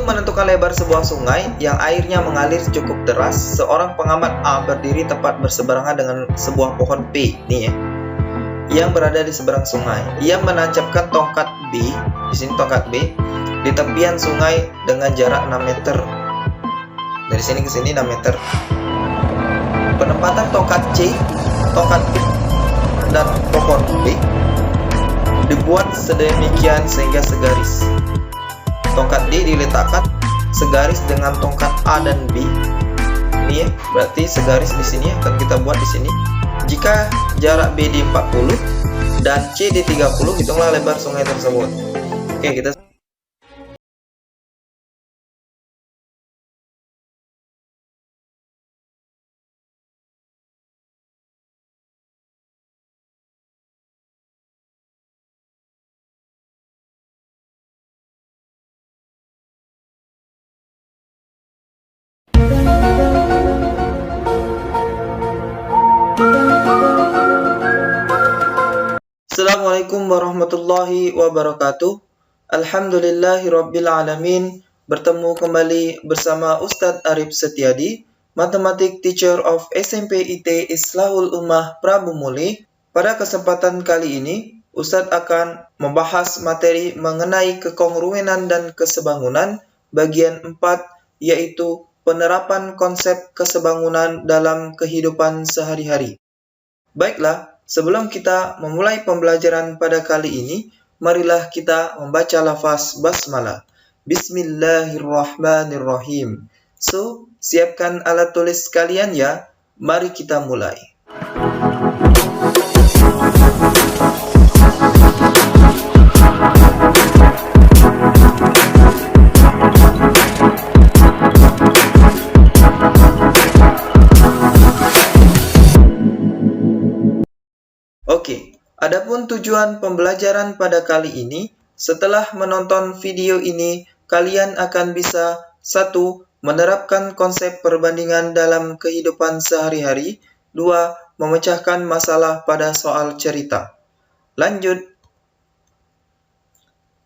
menentukan lebar sebuah sungai yang airnya mengalir cukup deras, seorang pengamat A berdiri tepat berseberangan dengan sebuah pohon P, nih ya, yang berada di seberang sungai. Ia menancapkan tongkat B, di sini tongkat B, di tepian sungai dengan jarak 6 meter. Dari sini ke sini 6 meter. Penempatan tongkat C, tongkat B, dan pohon B dibuat sedemikian sehingga segaris. Tongkat D diletakkan segaris dengan tongkat A dan B. Ini ya, berarti segaris di sini akan kita buat di sini. Jika jarak B di 40 dan C di 30, hitunglah lebar sungai tersebut. Oke, kita Assalamualaikum warahmatullahi wabarakatuh. Alhamdulillahirrabbilalamin. Bertemu kembali bersama Ustadz Arif Setiadi, Matematik Teacher of SMP IT Islahul Ummah Prabu Muli. Pada kesempatan kali ini, Ustadz akan membahas materi mengenai kekongruenan dan kesebangunan bagian 4, yaitu penerapan konsep kesebangunan dalam kehidupan sehari-hari. Baiklah, sebelum kita memulai pembelajaran pada kali ini, marilah kita membaca lafaz basmalah. Bismillahirrahmanirrahim. So, siapkan alat tulis kalian ya. Mari kita mulai. Oke, adapun tujuan pembelajaran pada kali ini, setelah menonton video ini, kalian akan bisa 1. Menerapkan konsep perbandingan dalam kehidupan sehari-hari. 2. Memecahkan masalah pada soal cerita. Lanjut.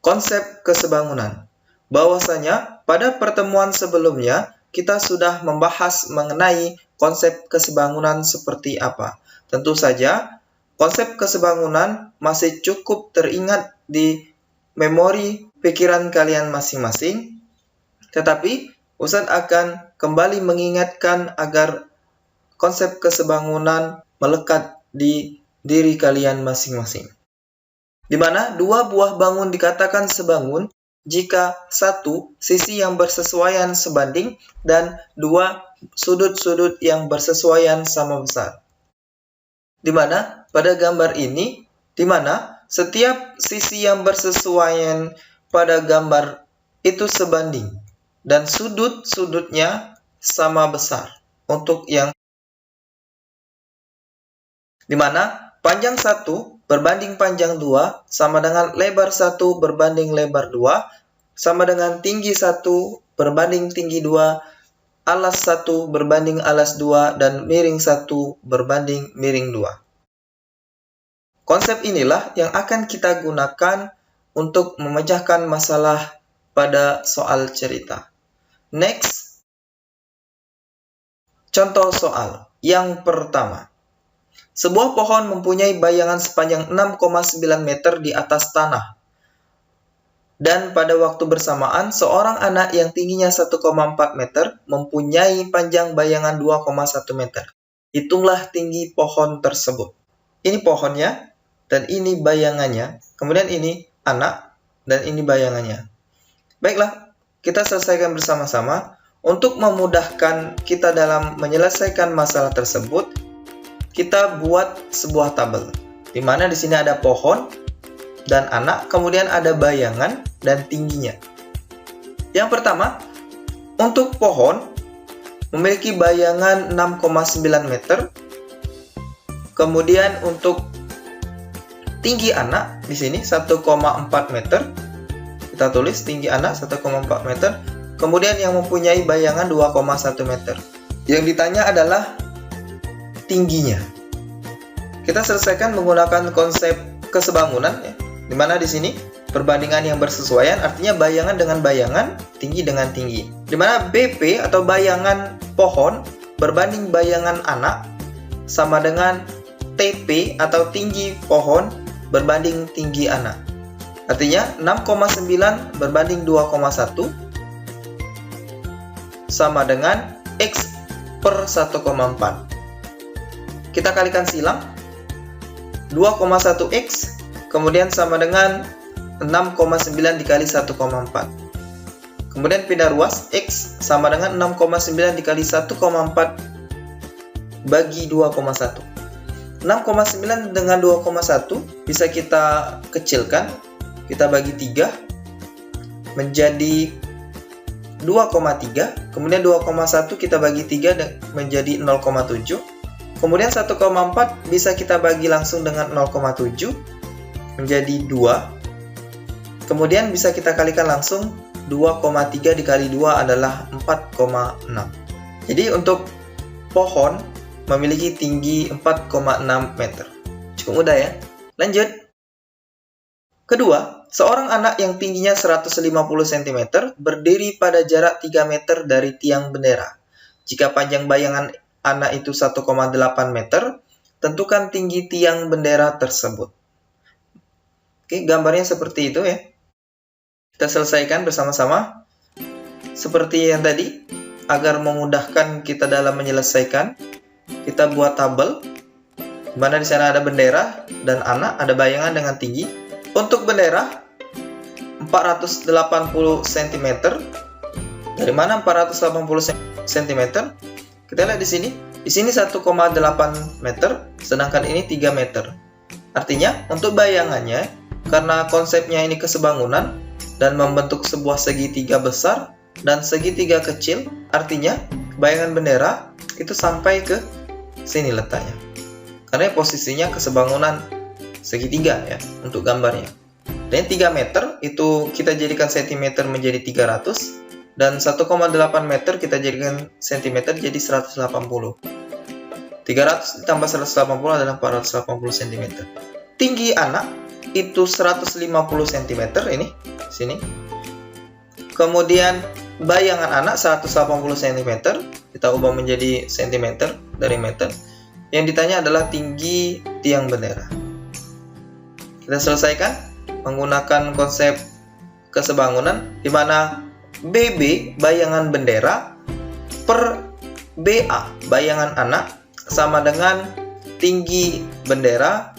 Konsep kesebangunan. Bahwasanya, pada pertemuan sebelumnya, kita sudah membahas mengenai konsep kesebangunan seperti apa. Tentu saja, konsep kesebangunan masih cukup teringat di memori pikiran kalian masing-masing, tetapi Ustadz akan kembali mengingatkan agar konsep kesebangunan melekat di diri kalian masing-masing. Di mana 2 buah bangun dikatakan sebangun jika 1 sisi yang bersesuaian sebanding dan 2 sudut-sudut yang bersesuaian sama besar. Di mana pada gambar ini, di mana setiap sisi yang bersesuaian pada gambar itu sebanding dan sudut-sudutnya sama besar. Untuk yang di mana panjang 1 berbanding panjang 2 sama dengan lebar 1 berbanding lebar 2 sama dengan tinggi 1 berbanding tinggi 2, alas 1 berbanding alas 2, dan miring 1 berbanding miring 2. Konsep inilah yang akan kita gunakan untuk memecahkan masalah pada soal cerita. Next. Contoh soal. Yang pertama. Sebuah pohon mempunyai bayangan sepanjang 6,9 meter di atas tanah. Dan pada waktu bersamaan, seorang anak yang tingginya 1,4 meter mempunyai panjang bayangan 2,1 meter. Hitunglah tinggi pohon tersebut. Ini pohonnya, dan ini bayangannya. Kemudian ini anak, dan ini bayangannya. Baiklah, kita selesaikan bersama-sama. Untuk memudahkan kita dalam menyelesaikan masalah tersebut, kita buat sebuah tabel. Di mana di sini ada pohon dan anak, kemudian ada bayangan dan tingginya. Yang pertama, untuk pohon memiliki bayangan 6,9 meter. Kemudian untuk tinggi anak di sini 1,4 meter. Kita tulis tinggi anak 1,4 meter. Kemudian yang mempunyai bayangan 2,1 meter. Yang ditanya adalah tingginya. Kita selesaikan menggunakan konsep kesebangunan ya. Di mana di sini perbandingan yang bersesuaian, artinya bayangan dengan bayangan, tinggi dengan tinggi. Di mana BP atau bayangan pohon berbanding bayangan anak sama dengan TP atau tinggi pohon berbanding tinggi anak. Artinya 6,9 berbanding 2,1 sama dengan X per 1,4. Kita kalikan silang. 2,1X kemudian sama dengan 6,9 dikali 1,4. Kemudian pindah ruas, X sama dengan 6,9 dikali 1,4 bagi 2,1. 6,9 dengan 2,1 bisa kita kecilkan. Kita bagi 3 menjadi 2,3. Kemudian 2,1 kita bagi 3 menjadi 0,7. Kemudian 1,4 bisa kita bagi langsung dengan 0,7 menjadi 2. Kemudian bisa kita kalikan langsung, 2,3 dikali 2 adalah 4,6. Jadi untuk pohon memiliki tinggi 4,6 meter. Cukup mudah ya. Lanjut. Kedua, seorang anak yang tingginya 150 cm berdiri pada jarak 3 meter dari tiang bendera. Jika panjang bayangan anak itu 1,8 meter, tentukan tinggi tiang bendera tersebut. Oke, gambarnya seperti itu ya. Kita selesaikan bersama-sama. Seperti yang tadi, agar memudahkan kita dalam menyelesaikan, kita buat tabel, di mana di sana ada bendera dan anak, ada bayangan dengan tinggi. Untuk bendera 480 cm. Dari mana 480 cm? Kita lihat di sini. Di sini 1,8 meter, sedangkan ini 3 meter. Artinya, untuk bayangannya, karena konsepnya ini kesebangunan dan membentuk sebuah segitiga besar dan segitiga kecil, artinya bayangan bendera itu sampai ke sini letaknya. Karena posisinya kesebangunan segitiga ya untuk gambarnya. Dan 3 meter itu kita jadikan cm menjadi 300 dan 1,8 meter kita jadikan cm jadi 180. 300 ditambah 180 adalah 480 cm. Tinggi anak itu 150 cm ini sini. Kemudian bayangan anak 180 cm, kita ubah menjadi cm dari meter. Yang ditanya adalah tinggi tiang bendera. Kita selesaikan menggunakan konsep kesebangunan, di mana BB bayangan bendera per BA bayangan anak sama dengan tinggi bendera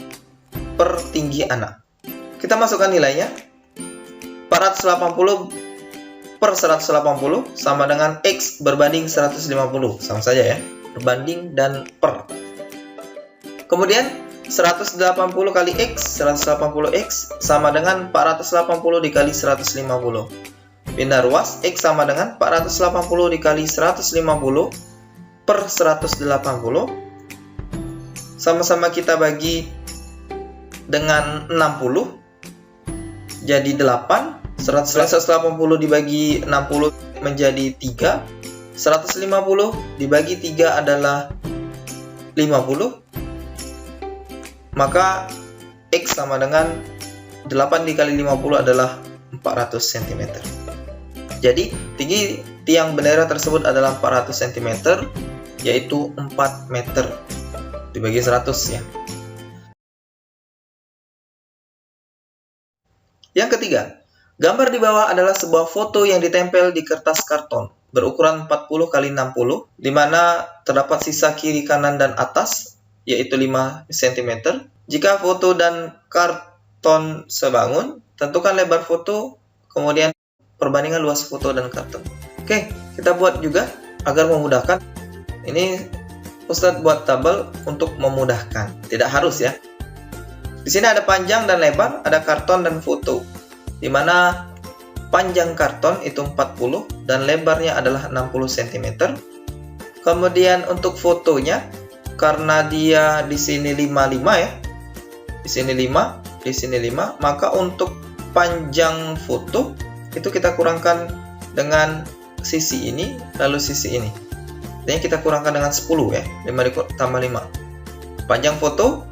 per tinggi anak. Kita masukkan nilainya. 480 per 180 sama dengan X berbanding 150. Sama saja ya, berbanding dan per. Kemudian 180 kali X, 180X sama dengan 480 dikali 150. Pindah ruas, X sama dengan 480 dikali 150 per 180. Sama-sama kita bagi dengan 60. Jadi 8. 180 dibagi 60 menjadi 3. 150 dibagi 3 adalah 50. Maka X sama dengan 8 dikali 50 adalah 400 cm. Jadi tinggi tiang bendera tersebut adalah 400 cm, yaitu 4 meter dibagi 100 ya. Yang ketiga, gambar di bawah adalah sebuah foto yang ditempel di kertas karton berukuran 40 x 60, di mana terdapat sisa kiri, kanan, dan atas, yaitu 5 cm. Jika foto dan karton sebangun, tentukan lebar foto, kemudian perbandingan luas foto dan karton. Oke, kita buat juga agar memudahkan. Ini Ustadz buat tabel untuk memudahkan, tidak harus ya. Di sini ada panjang dan lebar, ada karton dan foto, di mana panjang karton itu 40 dan lebarnya adalah 60 cm. Kemudian untuk fotonya, karena dia di sini 55 ya, di sini 5, di sini 5, maka untuk panjang foto itu kita kurangkan dengan sisi ini lalu sisi ini. Jadi kita kurangkan dengan 10 ya, 5 tambah 5. Panjang foto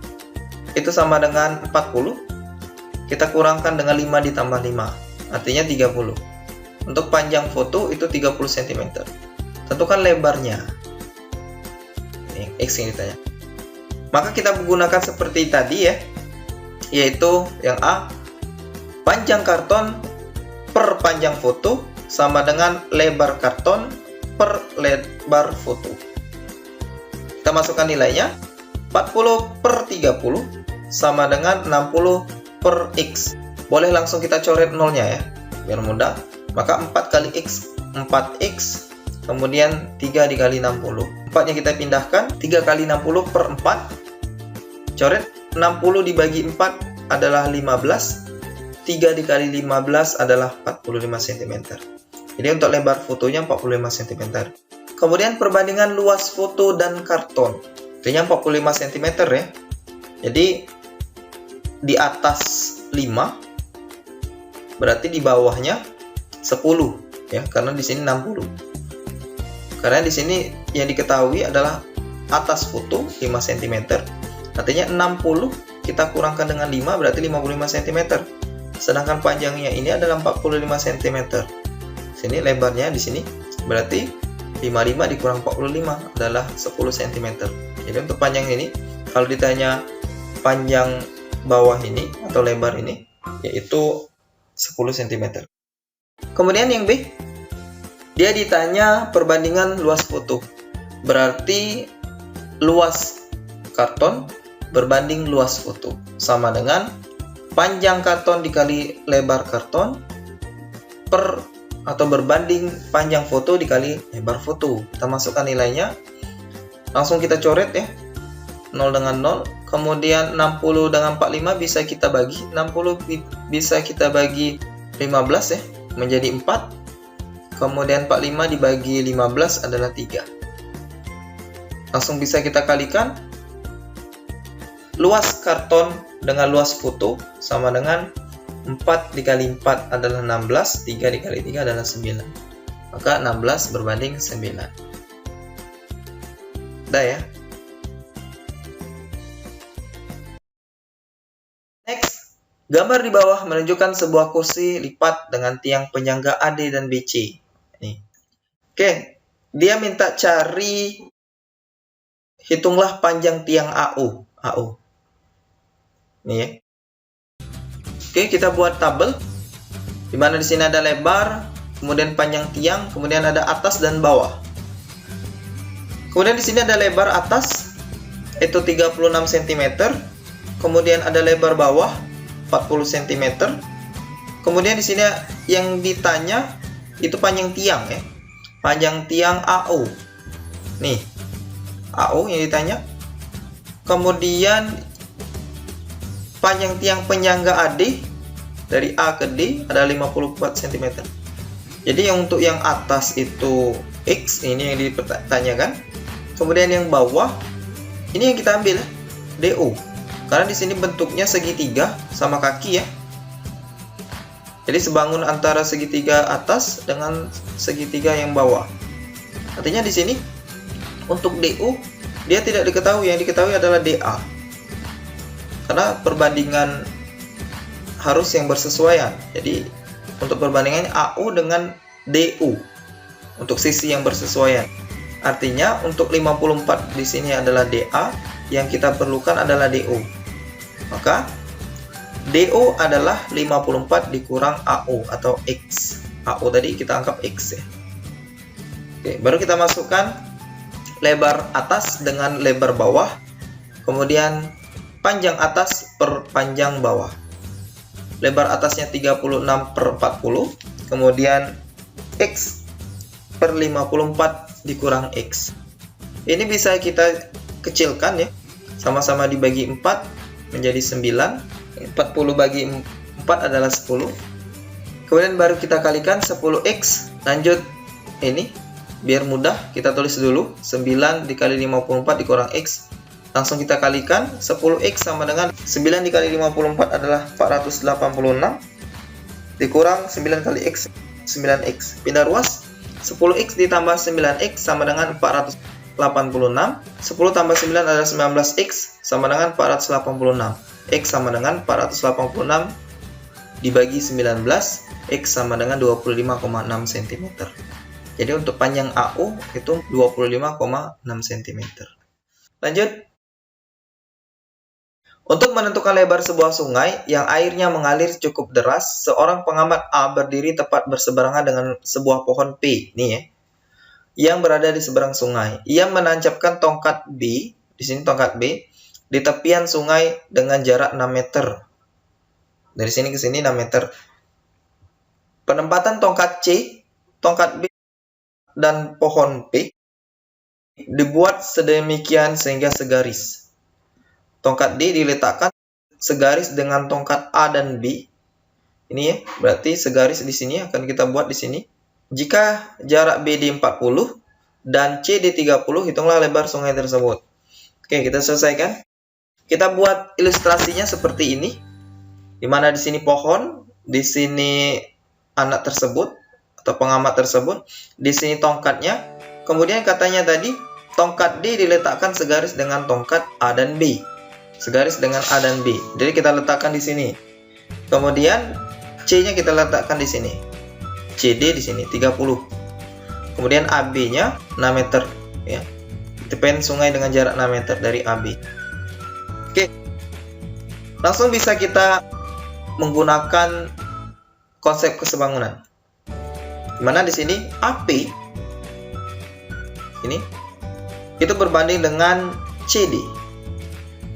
itu sama dengan 40. kita kurangkan dengan 5 ditambah 5, artinya 30. Untuk panjang foto itu 30 cm. Tentukan lebarnya. Ini X yang ditanya. Maka kita menggunakan seperti tadi ya, yaitu yang A, panjang karton per panjang foto sama dengan lebar karton per lebar foto. Kita masukkan nilainya, 40 per 30 sama dengan 60 per X. Boleh langsung kita coret nolnya ya, biar mudah. Maka 4 kali X, 4X, kemudian 3 dikali 60. 4-nya kita pindahkan, 3 kali 60 per 4. Coret, 60 dibagi 4 adalah 15. 3 dikali 15 adalah 45 cm. Jadi untuk lebar fotonya 45 cm. Kemudian perbandingan luas foto dan karton. Artinya 45 cm ya. Jadi di atas 5, berarti di bawahnya 10 ya, karena di sini 60. Karena di sini yang diketahui adalah atas foto 5 cm. Artinya 60 kita kurangkan dengan 5 berarti 55 cm. Sedangkan panjangnya ini adalah 45 cm. Sini lebarnya di sini berarti 55 dikurang 45 adalah 10 cm. Jadi untuk panjang ini kalau ditanya panjang bawah ini atau lebar ini yaitu 10 cm. Kemudian yang B, dia ditanya perbandingan luas foto. Berarti luas karton berbanding luas foto sama dengan panjang karton dikali lebar karton per atau berbanding panjang foto dikali lebar foto. Kita masukkan nilainya, langsung kita coret ya, 0 dengan 0. Kemudian 60 dengan 45 bisa kita bagi, 60 bisa kita bagi 15 ya, menjadi 4. Kemudian 45 dibagi 15 adalah 3. Langsung bisa kita kalikan. Luas karton dengan luas foto sama dengan 4 dikali 4 adalah 16, 3 dikali 3 adalah 9. Maka 16 berbanding 9. Udah ya. Next, gambar di bawah menunjukkan sebuah kursi lipat dengan tiang penyangga AD dan BC. Nih. Oke, dia minta cari, hitunglah panjang tiang AO. Nih ya. Oke, kita buat tabel. Di mana di sini ada lebar, kemudian panjang tiang, kemudian ada atas dan bawah. Kemudian di sini ada lebar atas itu 36 cm, kemudian ada lebar bawah 40 cm. Kemudian di sini yang ditanya itu panjang tiang ya. Panjang tiang AO. Nih. AO yang ditanya. Kemudian panjang tiang penyangga AD dari A ke D ada 54 cm. Jadi yang untuk yang atas itu X, ini yang dipertanyakan. Kemudian yang bawah ini yang kita ambil DO. Karena di sini bentuknya segitiga sama kaki ya. Jadi sebangun antara segitiga atas dengan segitiga yang bawah. Artinya di sini untuk DO dia tidak diketahui, yang diketahui adalah DA. Karena perbandingan harus yang bersesuaian. Jadi untuk perbandingannya AO dengan DO untuk sisi yang bersesuaian. Artinya untuk 54 di sini adalah DA, yang kita perlukan adalah DO. Maka DO adalah 54 dikurang AO atau X. AO tadi kita anggap X ya. Oke, baru kita masukkan lebar atas dengan lebar bawah. Kemudian panjang atas per panjang bawah. Lebar atasnya 36 per 40. Kemudian X per 54 dikurang X. Ini bisa kita kecilkan ya. Sama-sama dibagi 4 menjadi 9. 40 bagi 4 adalah 10. Kemudian baru kita kalikan 10X. Lanjut ini. Biar mudah kita tulis dulu. 9 dikali 54 dikurang X. Langsung kita kalikan, 10X sama dengan 9 dikali 54 adalah 486 dikurang 9 kali X, 9X. Pindah ruas, 10X ditambah 9X sama dengan 486. 10 tambah 9 adalah 19X sama dengan 486. X sama dengan 486 dibagi 19, X sama dengan 25,6 cm. Jadi untuk panjang AU itu 25,6 cm. Lanjut. Untuk menentukan lebar sebuah sungai yang airnya mengalir cukup deras, seorang pengamat A berdiri tepat berseberangan dengan sebuah pohon P, nih ya, yang berada di seberang sungai. Ia menancapkan tongkat B, di sini tongkat B, di tepian sungai dengan jarak 6 meter. Dari sini ke sini 6 meter. Penempatan tongkat C, tongkat B, dan pohon P dibuat sedemikian sehingga segaris. Tongkat D diletakkan segaris dengan tongkat A dan B. Ini ya, berarti segaris di sini akan kita buat di sini. Jika jarak BD 40 dan CD 30, hitunglah lebar sungai tersebut. Oke, kita selesaikan. Kita buat ilustrasinya seperti ini. Di mana di sini pohon, di sini anak tersebut atau pengamat tersebut, di sini tongkatnya. Kemudian katanya tadi tongkat D diletakkan segaris dengan tongkat A dan B. Segaris dengan A dan B. Jadi kita letakkan di sini. Kemudian C-nya kita letakkan di sini. CD di sini 30. Kemudian AB-nya 6 meter ya. Tepian sungai dengan jarak 6 meter dari AB. Oke. Langsung bisa kita menggunakan konsep kesebangunan. Dimana di sini AP ini itu berbanding dengan CD.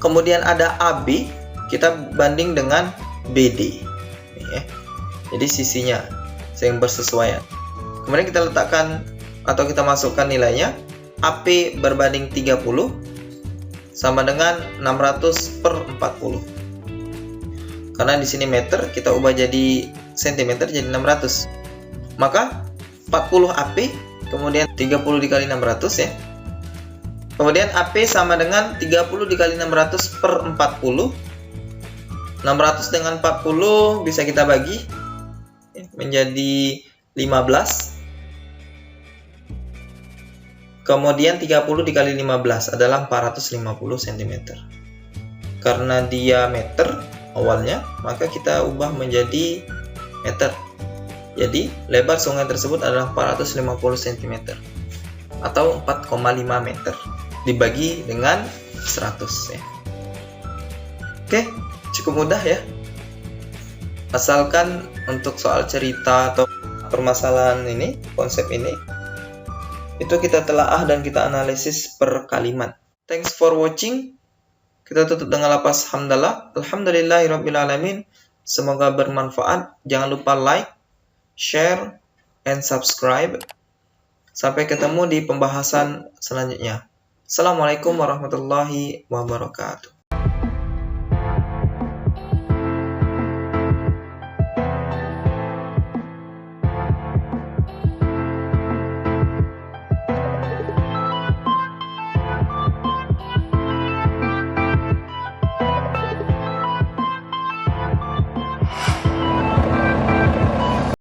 Kemudian ada AB, kita banding dengan BD. Ya. Jadi sisinya yang bersesuaian. Kemudian kita letakkan atau kita masukkan nilainya. AP berbanding 30 sama dengan 600 per 40. Karena di sini meter, kita ubah jadi cm jadi 600. Maka 40 AP, kemudian 30 dikali 600 ya. Kemudian AP sama dengan 30 dikali 600 per 40. 600 dengan 40 bisa kita bagi menjadi 15. Kemudian 30 dikali 15 adalah 450 cm. Karena dia meter awalnya, maka kita ubah menjadi meter. Jadi lebar sungai tersebut adalah 450 cm atau 4,5 meter. Dibagi dengan 100 ya. Oke, cukup mudah ya. Asalkan untuk soal cerita atau permasalahan ini, konsep ini, itu kita telaah dan kita analisis per kalimat. Thanks for watching. Kita tutup dengan lafaz hamdalah. Alhamdulillahirrabbilalamin. Semoga bermanfaat. Jangan lupa like, share, and subscribe. Sampai ketemu di pembahasan selanjutnya. Assalamualaikum warahmatullahi wabarakatuh.